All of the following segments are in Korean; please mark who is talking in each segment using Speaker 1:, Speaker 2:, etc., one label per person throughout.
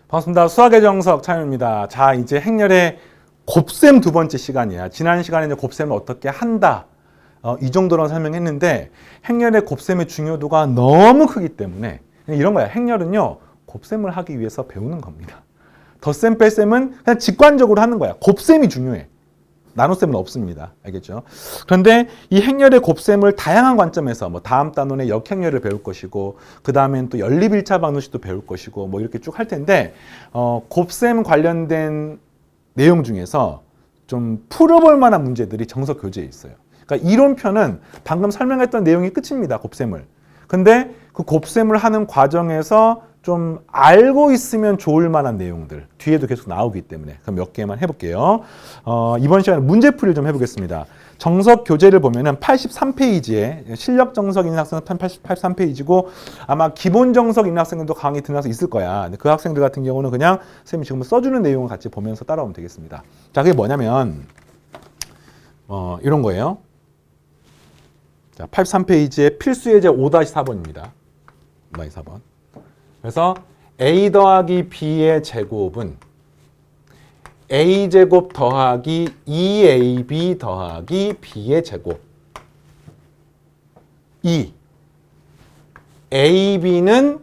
Speaker 1: 반갑습니다. 수학의 정석 차윤입니다. 자, 이제 행렬의 곱셈 두 번째 시간이야. 지난 시간에 이제 곱셈을 어떻게 한다. 이 정도로 설명했는데 행렬의 곱셈의 중요도가 너무 크기 때문에 이런 거야. 행렬은요, 곱셈을 하기 위해서 배우는 겁니다. 덧셈, 뺄셈은 그냥 직관적으로 하는 거야. 곱셈이 중요해. 나눗셈은 없습니다. 알겠죠? 그런데 이 행렬의 곱셈을 다양한 관점에서 뭐 다음 단원의 역행렬을 배울 것이고 그 다음엔 또 연립1차 방정식도 배울 것이고 뭐 이렇게 쭉 할 텐데 곱셈 관련된 내용 중에서 좀 풀어볼 만한 문제들이 정석 교재에 있어요. 그러니까 이론편은 방금 설명했던 내용이 끝입니다. 곱셈을. 근데 그 곱셈을 하는 과정에서 좀 알고 있으면 좋을 만한 내용들 뒤에도 계속 나오기 때문에 그럼 몇 개만 해볼게요. 이번 시간에 문제풀이를 좀 해보겠습니다. 정석 교재를 보면은 83페이지에 실력 정석 있는 학생은 83페이지고 아마 기본 정석 있는 학생들도 강의 듣는 학생 있을 거야. 근데 그 학생들 같은 경우는 그냥 선생님이 지금 써주는 내용을 같이 보면서 따라오면 되겠습니다. 자, 그게 뭐냐면 이런 거예요. 자, 83페이지에 필수 예제 5-4번입니다. 5-4번. 그래서 a 더하기 b의 제곱은 a제곱 더하기 2ab 더하기 b의 제곱 2 ab는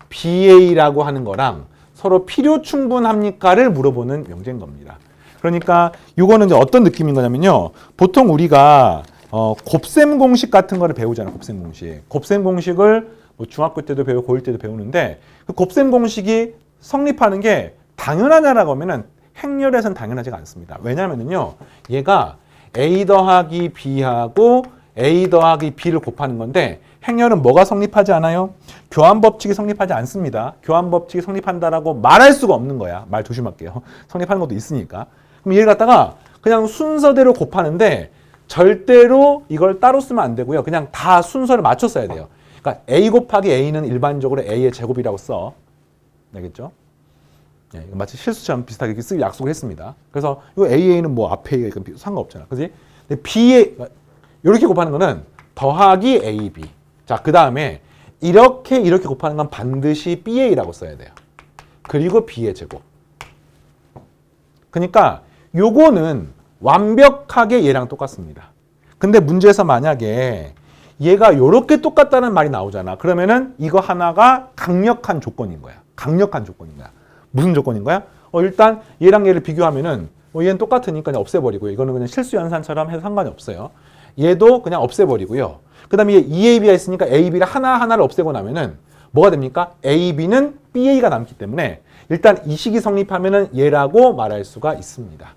Speaker 1: ba라고 하는 거랑 서로 필요 충분합니까를 물어보는 명제인 겁니다. 그러니까 이거는 이제 어떤 느낌인 거냐면요. 보통 우리가 곱셈 공식 같은 거를 배우잖아요. 곱셈 공식. 곱셈 공식을 뭐 중학교 때도 배우고 고1 때도 배우는데 그 곱셈 공식이 성립하는 게 당연하냐라고 하면은 행렬에서는 당연하지가 않습니다. 왜냐면은요, 얘가 a 더하기 b하고 a 더하기 b를 곱하는 건데 행렬은 뭐가 성립하지 않아요? 교환 법칙이 성립하지 않습니다. 교환 법칙이 성립한다라고 말할 수가 없는 거야. 말 조심할게요. 성립하는 것도 있으니까. 그럼 얘를 갖다가 그냥 순서대로 곱하는데 절대로 이걸 따로 쓰면 안 되고요. 그냥 다 순서를 맞춰 써야 돼요. 그러니까 a 곱하기 a는 일반적으로 a의 제곱이라고 써. 알겠죠? 네, 마치 실수처럼 비슷하게 쓰기 약속을 했습니다. 그래서 이 a는 뭐 앞에 상관없잖아. 그지? 근데 b에 이렇게 곱하는 거는 더하기 ab. 자, 그 다음에 이렇게 곱하는 건 반드시 ba라고 써야 돼요. 그리고 b의 제곱. 그러니까 요거는 완벽하게 얘랑 똑같습니다. 근데 문제에서 만약에 얘가 이렇게 똑같다는 말이 나오잖아. 그러면은 이거 하나가 강력한 조건인 거야. 강력한 조건인 거야. 무슨 조건인 거야? 일단 얘랑 얘를 비교하면은 얘는 똑같으니까 그냥 없애버리고요. 이거는 그냥 실수 연산처럼 해서 상관이 없어요. 얘도 그냥 없애버리고요. 그 다음에 얘 EAB가 있으니까 AB를 하나하나를 없애고 나면은 뭐가 됩니까? AB는 BA가 남기 때문에 일단 이 식이 성립하면은 얘라고 말할 수가 있습니다.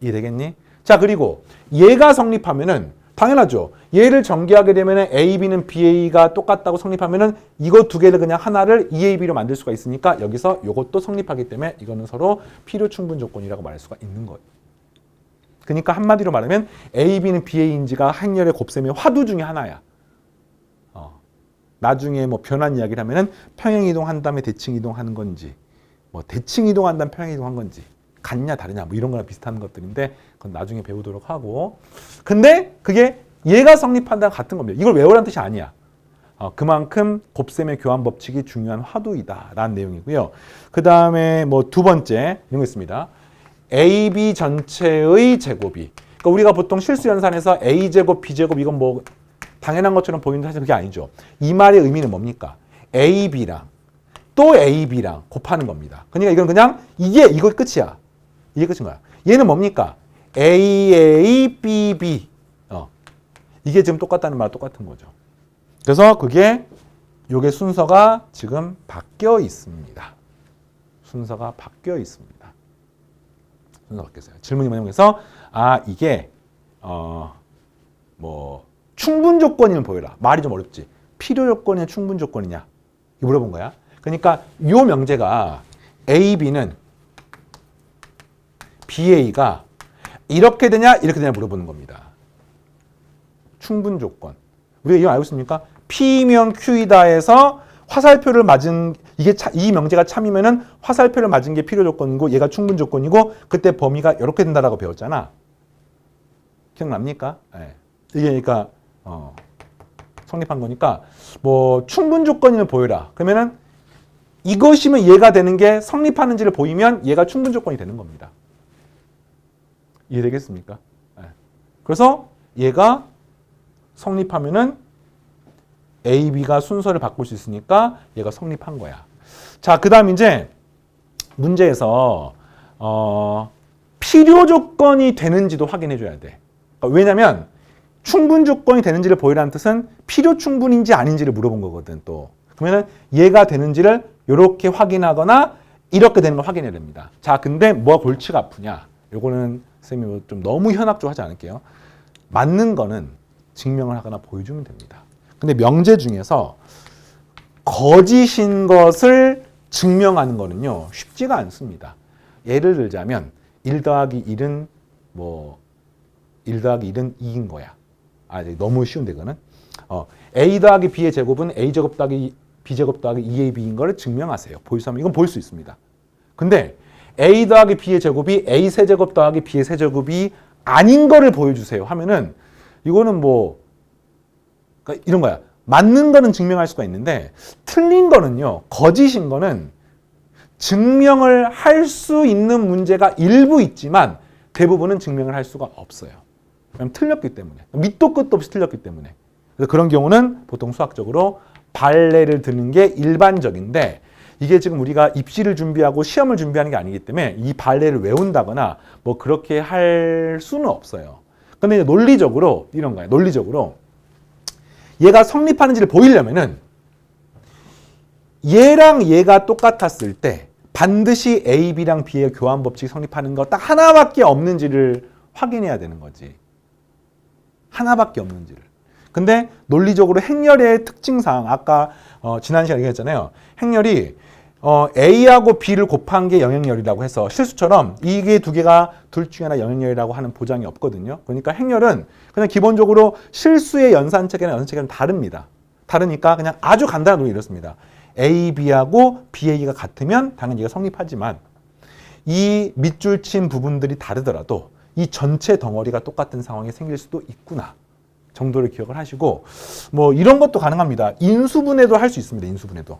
Speaker 1: 이해되겠니? 자, 그리고 얘가 성립하면은 당연하죠. 얘를 전개하게 되면 AB는 BA가 똑같다고 성립하면은 이거 두 개를 그냥 하나를 EAB로 만들 수가 있으니까 여기서 이것도 성립하기 때문에 이거는 서로 필요 충분 조건이라고 말할 수가 있는 거예요. 그러니까 한마디로 말하면 AB는 BA인지가 행렬의 곱셈의 화두 중에 하나야. 나중에 뭐 변환 이야기를 하면은 평행 이동한 다음에 대칭 이동하는 건지, 뭐 대칭 이동한 다음에 평행 이동한 건지. 같냐 다르냐 뭐 이런 거랑 비슷한 것들인데 그건 나중에 배우도록 하고. 근데 그게 얘가 성립한다는 같은 겁니다. 이걸 외우라는 뜻이 아니야. 그만큼 곱셈의 교환 법칙이 중요한 화두이다 라는 내용이고요. 그 다음에 뭐 두 번째 이런 거 있습니다. AB 전체의 제곱이, 그러니까 우리가 보통 실수 연산에서 A제곱 B제곱 이건 뭐 당연한 것처럼 보이는데 사실 그게 아니죠. 이 말의 의미는 뭡니까? AB랑 또 AB랑 곱하는 겁니다. 그러니까 이건 그냥 이거 끝이야. 이게 끝인 거야. 얘는 뭡니까? AABB. 이게 지금 똑같다는 말 똑같은 거죠. 그래서 요게 순서가 지금 바뀌어 있습니다. 순서가 바뀌어 있습니다. 순서가 바뀌었어요. 질문이 뭐냐면 그래서 이게 뭐 충분 조건이면 보여라. 말이 좀 어렵지. 필요 조건이냐 충분 조건이냐 이거 물어본 거야. 그러니까 요 명제가 AB는 BA가 이렇게 되냐 이렇게 되냐 물어보는 겁니다. 충분 조건. 우리가 이거 알고 있습니까? P면 Q이다 해서 화살표를 맞은 이 명제가 참이면은 화살표를 맞은 게 필요 조건이고 얘가 충분 조건이고 그때 범위가 이렇게 된다라고 배웠잖아. 기억납니까? 네. 이게 그러니까 성립한 거니까 뭐 충분 조건을 보여라. 그러면은 이것이면 얘가 되는 게 성립하는지를 보이면 얘가 충분 조건이 되는 겁니다. 이해되겠습니까? 네. 그래서 얘가 성립하면은 A, B가 순서를 바꿀 수 있으니까 얘가 성립한 거야. 자, 그 다음 이제 문제에서 필요 조건이 되는지도 확인해 줘야 돼. 왜냐면 충분 조건이 되는지를 보이라는 뜻은 필요 충분인지 아닌지를 물어본 거거든. 또 그러면은 얘가 되는지를 이렇게 확인하거나 이렇게 되는 걸 확인해야 됩니다. 자, 근데 뭐가 골치가 아프냐? 요거는 선생님이 좀 너무 현학적으로 하지 않을게요. 맞는 거는 증명을 하거나 보여주면 됩니다. 근데 명제 중에서 거짓인 것을 증명하는 거는요, 쉽지가 않습니다. 예를 들자면 1 더하기 1은 1 더하기 1은 2인 거야. 너무 쉬운데 그거는. A 더하기 B의 제곱은 A제곱 더하기 B제곱 더하기 2AB인 거를 증명하세요. 보여주면 이건 보일 수 있습니다. 근데 A 더하기 B의 제곱이 A 세제곱 더하기 B의 세제곱이 아닌 거를 보여주세요 하면은 이거는 그러니까 이런 거야. 맞는 거는 증명할 수가 있는데 틀린 거는요, 거짓인 거는 증명을 할 수 있는 문제가 일부 있지만 대부분은 증명을 할 수가 없어요. 왜냐면 틀렸기 때문에. 밑도 끝도 없이 틀렸기 때문에. 그래서 그런 경우는 보통 수학적으로 발레를 드는 게 일반적인데 이게 지금 우리가 입시를 준비하고 시험을 준비하는 게 아니기 때문에 이 발레를 외운다거나 그렇게 할 수는 없어요. 근데 논리적으로 이런 거예요. 논리적으로 얘가 성립하는지를 보이려면은 얘랑 얘가 똑같았을 때 반드시 A, B랑 B의 교환 법칙이 성립하는 거 딱 하나밖에 없는지를 확인해야 되는 거지. 하나밖에 없는지를. 근데 논리적으로 행렬의 특징상 아까 지난 시간에 얘기했잖아요. 행렬이 A하고 B를 곱한 게 영행렬이라고 해서 실수처럼 이게 두 개가 둘 중에 하나 영행렬이라고 하는 보장이 없거든요. 그러니까 행렬은 그냥 기본적으로 실수의 연산체계나 연산체계는 다릅니다. 다르니까 그냥 아주 간단한 논리 이렇습니다. A, B하고 B, A가 같으면 당연히 얘가 성립하지만 이 밑줄 친 부분들이 다르더라도 이 전체 덩어리가 똑같은 상황이 생길 수도 있구나 정도를 기억을 하시고 이런 것도 가능합니다. 인수분해도 할 수 있습니다. 인수분해도.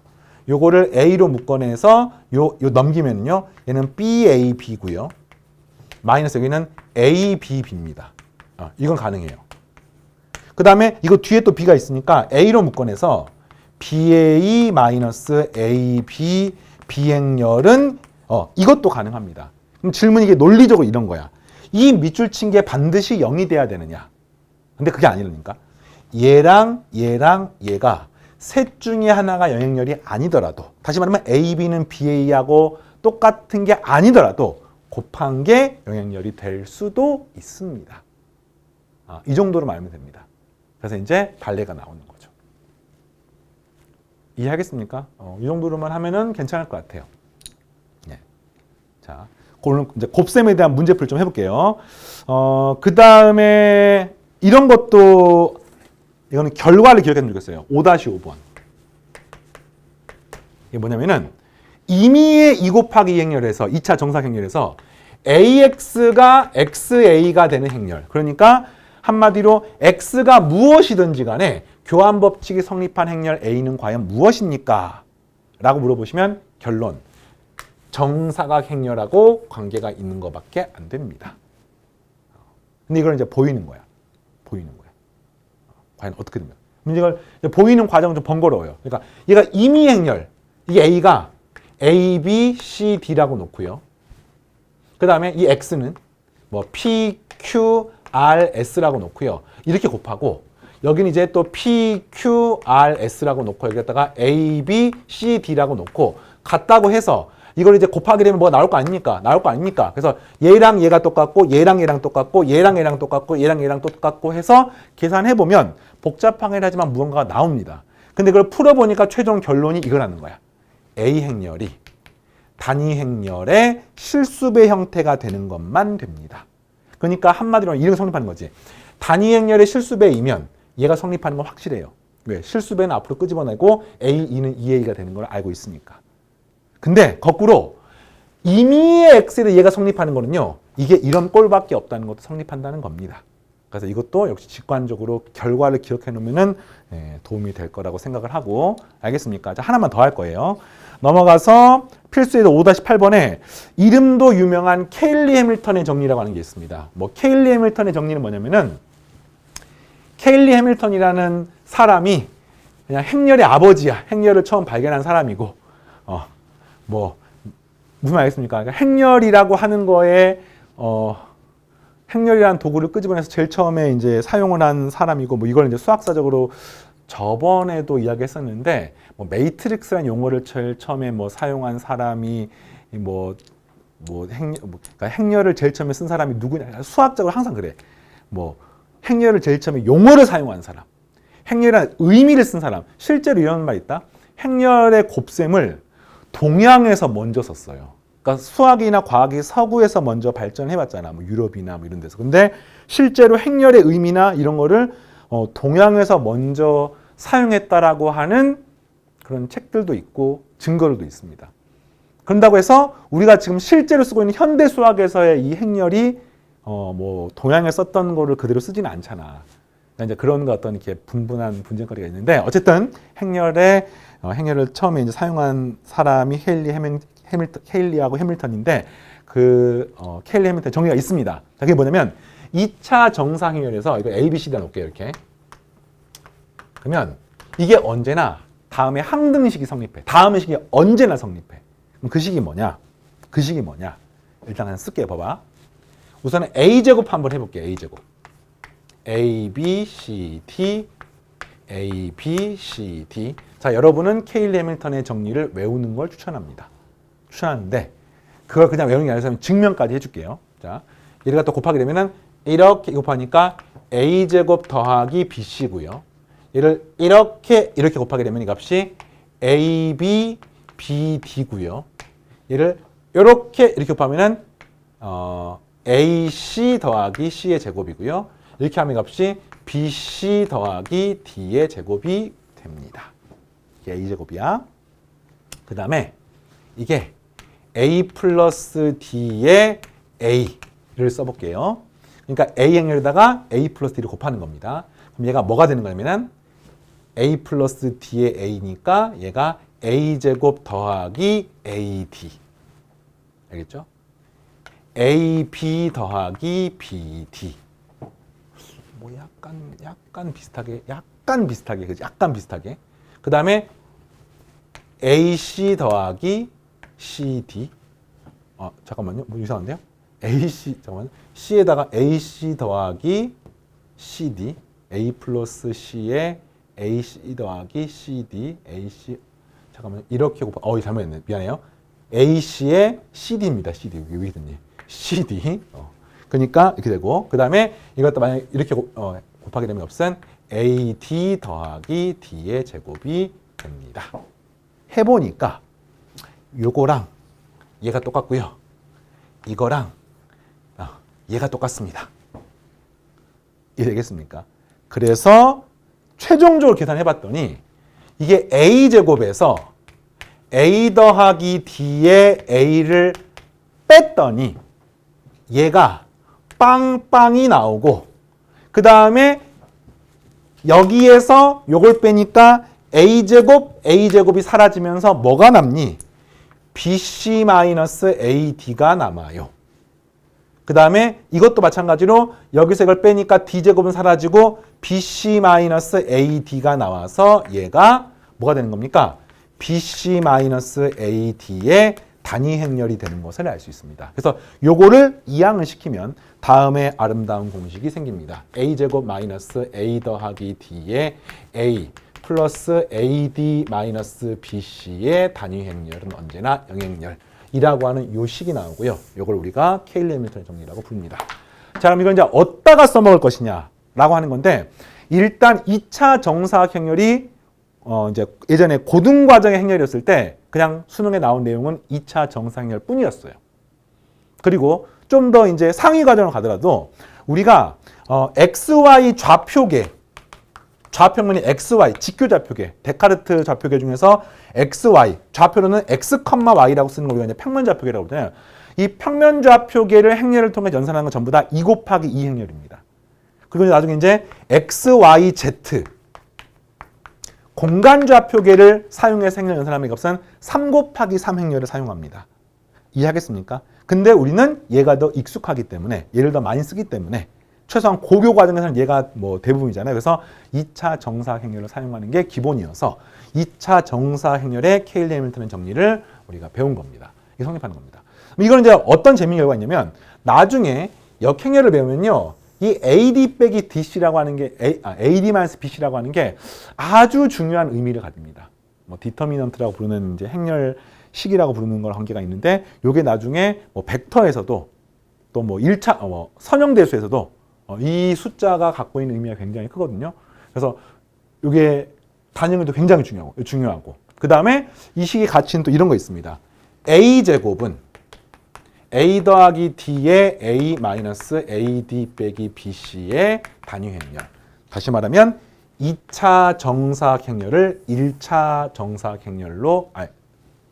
Speaker 1: 요거를 A로 묶어내서 요 넘기면요. 얘는 BAB고요. 마이너스 여기는 ABB입니다. 이건 가능해요. 그 다음에 이거 뒤에 또 B가 있으니까 A로 묶어내서 BA 마이너스 AB 비행렬은 이것도 가능합니다. 그럼 질문이 이게 논리적으로 이런 거야. 이 밑줄 친 게 반드시 0이 돼야 되느냐? 근데 그게 아니라니까. 얘랑 얘가 셋 중에 하나가 영행렬이 아니더라도 다시 말하면 AB는 BA하고 똑같은 게 아니더라도 곱한 게 영행렬이 될 수도 있습니다. 이 정도로 말하면 됩니다. 그래서 이제 발레가 나오는 거죠. 이해하겠습니까? 이 정도로만 하면은 괜찮을 것 같아요. 네. 자, 오늘 이제 곱셈에 대한 문제풀이 좀 해볼게요. 그 다음에 이런 것도 이거는 결과를 기억했으면 좋겠어요. 5-5번. 이게 뭐냐면은 임의의 2 곱하기 행렬에서 2차 정사행렬에서 AX가 XA가 되는 행렬. 그러니까 한마디로 X가 무엇이든지 간에 교환 법칙이 성립한 행렬 A는 과연 무엇입니까? 라고 물어보시면 결론. 정사각 행렬하고 관계가 있는 것밖에 안 됩니다. 근데 이걸 이제 보이는 거야. 보이는 거야. 과연 어떻게 됩니까? 이걸 보이는 과정은 좀 번거로워요. 그러니까 얘가 임의 행렬. 이게 A가 A, B, C, D라고 놓고요. 그 다음에 이 X는 P, Q, R, S라고 놓고요. 이렇게 곱하고 여기는 이제 또 P, Q, R, S라고 놓고 여기다가 A, B, C, D라고 놓고 같다고 해서 이걸 이제 곱하게 되면 뭐가 나올 거 아닙니까? 나올 거 아닙니까? 그래서 얘랑 얘가 똑같고 얘랑 얘랑 똑같고 얘랑 얘랑 똑같고 얘랑 얘랑 똑같고 해서 계산해보면 복잡하긴 하지만 무언가가 나옵니다. 근데 그걸 풀어보니까 최종 결론이 이거라는 거야. A 행렬이 단위 행렬의 실수배 형태가 되는 것만 됩니다. 그러니까 한마디로 이런 성립하는 거지. 단위 행렬의 실수배이면 얘가 성립하는 건 확실해요. 왜? 실수배는 앞으로 끄집어내고 A, 2는 2A가 되는 걸 알고 있으니까. 근데 거꾸로 임의의 X를 얘가 성립하는 거는요. 이게 이런 꼴밖에 없다는 것도 성립한다는 겁니다. 그래서 이것도 역시 직관적으로 결과를 기억해 놓으면 도움이 될 거라고 생각을 하고 알겠습니까? 자, 하나만 더 할 거예요. 넘어가서 필수에도 5-8번에 이름도 유명한 케일리 해밀턴의 정리라고 하는 게 있습니다. 뭐 케일리 해밀턴의 정리는 뭐냐면은 케일리 해밀턴이라는 사람이 그냥 행렬의 아버지야. 행렬을 처음 발견한 사람이고, 뭐 무슨 말이겠습니까? 그러니까 행렬이라고 하는 거에 행렬이라는 도구를 끄집어내서 제일 처음에 이제 사용을 한 사람이고, 뭐 이걸 이제 수학사적으로 저번에도 이야기했었는데, 뭐 매트릭스라는 용어를 제일 처음에 뭐 사용한 사람이 그러니까 행렬을 제일 처음에 쓴 사람이 누구냐? 수학적으로 항상 그래. 뭐 행렬을 제일 처음에 용어를 사용한 사람, 행렬이라는 의미를 쓴 사람. 실제로 이런 말 있다. 행렬의 곱셈을 동양에서 먼저 썼어요. 그러니까 수학이나 과학이 서구에서 먼저 발전해봤잖아. 뭐 유럽이나 뭐 이런 데서. 근데 실제로 행렬의 의미나 이런 거를 동양에서 먼저 사용했다라고 하는 그런 책들도 있고 증거들도 있습니다. 그런다고 해서 우리가 지금 실제로 쓰고 있는 현대 수학에서의 이 행렬이 뭐 동양에 썼던 거를 그대로 쓰지는 않잖아. 그러니까 이제 그런 거 어떤 이렇게 분분한 분쟁거리가 있는데, 어쨌든 행렬을 처음에 이제 사용한 사람이 케일리하고 해밀턴인데, 그 케일리 해밀턴 정리가 있습니다. 자, 그게 뭐냐면 2차 정사행렬에서 이거 A, B, C다 놓을게요. 이렇게. 그러면 이게 언제나 다음에 항등식이 성립해. 다음 식이 언제나 성립해. 그럼 그 식이 뭐냐? 그 식이 뭐냐? 일단 그냥 쓸게요. 봐봐. 우선은 A제곱 한번 해볼게요. A제곱. A, B, C, D, A, B, C, D. 자, 여러분은 케일리 해밀턴의 정리를 외우는 걸 추천하는데 그걸 그냥 외우는 게 아니라 증명까지 해줄게요. 자, 얘를 갖다 곱하게 되면은 이렇게 곱하니까 A제곱 더하기 BC고요. 얘를 이렇게 곱하게 되면 이 값이 AB, BD고요. 얘를 이렇게 곱하면은 AC 더하기 C의 제곱이고요. 이렇게 하면 값이 BC 더하기 D의 제곱이 됩니다. 이게 A제곱이야. 그 다음에 이게 A 플러스 D의 A를 써볼게요. 그러니까 A 행렬에다가 A 플러스 D를 곱하는 겁니다. 그럼 얘가 뭐가 되는 거냐면은 A 플러스 D의 A니까 얘가 A제곱 더하기 AD. 알겠죠? AB 더하기 BD. 뭐 약간 비슷하게, 그지? 약간 비슷하게. 그 다음에 AC 더하기 CD. 잠깐만요. 뭐 이상한데요? C에다가 AC 더하기 CD. A 플러스 C에 AC 더하기 CD. AC. 잠깐만요. 이렇게 잘못했네. 미안해요. AC에 CD입니다. CD. 여기 위에 있더니. CD. 그러니까 이렇게 되고, 그 다음에 이것도 만약에 이렇게 곱하게 되면 값은 AD 더하기 D의 제곱이 됩니다. 해보니까 요거랑 얘가 똑같고요. 이거랑 얘가 똑같습니다. 이해되겠습니까? 그래서 최종적으로 계산해봤더니 이게 A제곱에서 A 더하기 D의 A를 뺐더니 얘가 빵빵이 나오고, 그 다음에 여기에서 요걸 빼니까 A제곱이 사라지면서 뭐가 남니? BC-AD가 남아요. 그 다음에 이것도 마찬가지로 여기서 이걸 빼니까 D제곱은 사라지고 BC-AD가 나와서 얘가 뭐가 되는 겁니까? BC-AD의 단위 행렬이 되는 것을 알 수 있습니다. 그래서 요거를 이항을 시키면 다음에 아름다운 공식이 생깁니다. A제곱 마이너스 A 더하기 D의 A 플러스 AD 마이너스 BC의 단위 행렬은 언제나 영행렬이라고 하는 요 식이 나오고요. 요걸 우리가 케일리 해밀턴의 정리라고 부릅니다. 자, 그럼 이건 이제 어디다가 써먹을 것이냐라고 하는 건데, 일단 2차 정사각 행렬이 이제 예전에 고등과정의 행렬이었을 때 그냥 수능에 나온 내용은 2차 정사각 행렬 뿐이었어요. 그리고 좀 더 이제 상위 과정을 가더라도 우리가 XY 좌표면이 XY, 직교 좌표계, 데카르트 좌표계 중에서 XY, 좌표로는 X, Y라고 쓰는 걸 우리가 이제 평면 좌표계라고 하잖아요. 이 평면 좌표계를 행렬을 통해 연산하는 건 전부 다 2 곱하기 2 행렬입니다. 그리고 나중에 이제 XYZ, 공간좌표계를 사용해서 행렬 연산하는 값은 3 곱하기 3 행렬을 사용합니다. 이해하겠습니까? 근데 우리는 얘가 더 익숙하기 때문에, 얘를 더 많이 쓰기 때문에 최소한 고교 과정에서는 얘가 뭐 대부분이잖아요. 그래서 2차 정사 행렬을 사용하는 게 기본이어서 2차 정사 행렬의 케일리 해밀턴의 정리를 우리가 배운 겁니다. 이게 성립하는 겁니다. 이거는 이제 어떤 재미가 있냐면 나중에 역행렬을 배우면요. 이 AD 빼기 DC라고 하는 게 AD-BC라고 하는 게 아주 중요한 의미를 가집니다. 뭐 디터미넌트라고 부르는 이제 행렬식이라고 부르는 걸 관계가 있는데 요게 나중에 뭐 벡터에서도 또 뭐 1차 선형대수에서도 이 숫자가 갖고 있는 의미가 굉장히 크거든요. 그래서 요게 단위도 굉장히 중요하고 그 다음에 이 식의 가치는 또 이런 거 있습니다. A제곱은 A 더하기 D의 A 마이너스 AD 빼기 BC의 단위행렬. 다시 말하면 2차 정사행렬을 1차 정사행렬로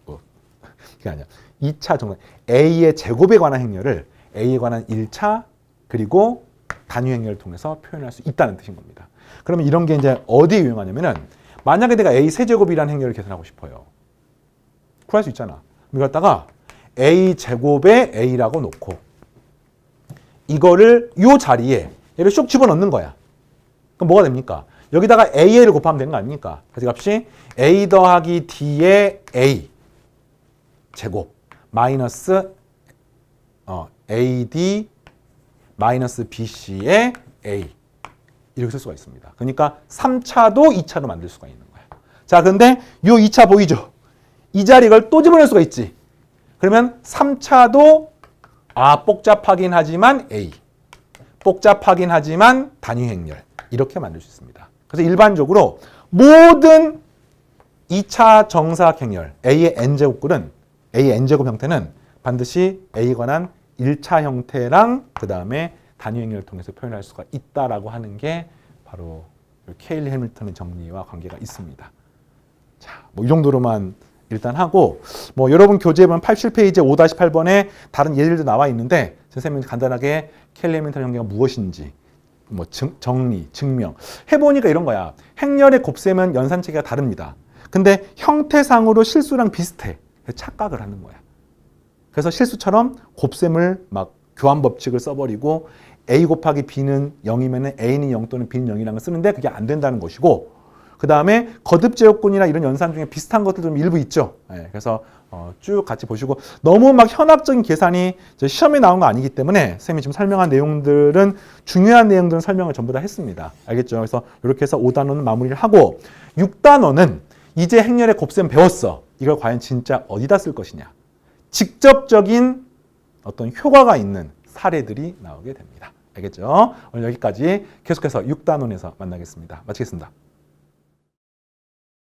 Speaker 1: 그게 아니야. 2차 정사 A의 제곱에 관한 행렬을 A에 관한 1차 그리고 단위행렬을 통해서 표현할 수 있다는 뜻인 겁니다. 그러면 이런 게 이제 어디에 유용하냐면은 만약에 내가 A 세제곱이라는 행렬을 계산하고 싶어요. 구할 수 있잖아. 이걸 갖다가 A 제곱에 A라고 놓고 이거를 요 자리에 얘를 쑥 집어넣는 거야. 그럼 뭐가 됩니까? 여기다가 AA를 곱하면 되는 거 아닙니까? 가지값이 A 더하기 D의 A 제곱 마이너스 AD 마이너스 BC의 A 이렇게 쓸 수가 있습니다. 그러니까 3차도 2차로 만들 수가 있는 거야. 자, 그런데 요 2차 보이죠? 이 자리 이걸 또 집어넣을 수가 있지. 그러면 3차도 복잡하긴 하지만 A, 복잡하긴 하지만 단위행렬 이렇게 만들 수 있습니다. 그래서 일반적으로 모든 2차 정사각행렬 A의 n제곱글은 A의 n제곱 형태는 반드시 A에 관한 1차 형태랑 그 다음에 단위행렬을 통해서 표현할 수가 있다라고 하는 게 바로 케일리 해밀턴의 정리와 관계가 있습니다. 자, 뭐 이 정도로만 일단 하고 뭐 여러분 교재에 보면 87페이지 5-8번에 다른 예들도 나와 있는데 선생님이 간단하게 케일리 해밀턴 정리가 무엇인지 뭐 정리, 증명 해보니까 이런 거야. 행렬의 곱셈은 연산체계가 다릅니다. 근데 형태상으로 실수랑 비슷해. 착각을 하는 거야. 그래서 실수처럼 곱셈을 막 교환 법칙을 써버리고 A 곱하기 B는 0이면 A는 0 또는 B는 0이라는 걸 쓰는데 그게 안 된다는 것이고 그 다음에 거듭제곱근이나 이런 연산 중에 비슷한 것들 좀 일부 있죠. 네, 그래서 쭉 같이 보시고 너무 막 현학적인 계산이 시험에 나온 거 아니기 때문에 선생님이 지금 설명한 내용들은 중요한 내용들은 설명을 전부 다 했습니다. 알겠죠? 그래서 이렇게 해서 5단원은 마무리를 하고 6단원은 이제 행렬의 곱셈 배웠어. 이걸 과연 진짜 어디다 쓸 것이냐. 직접적인 어떤 효과가 있는 사례들이 나오게 됩니다. 알겠죠? 오늘 여기까지 계속해서 6단원에서 만나겠습니다. 마치겠습니다.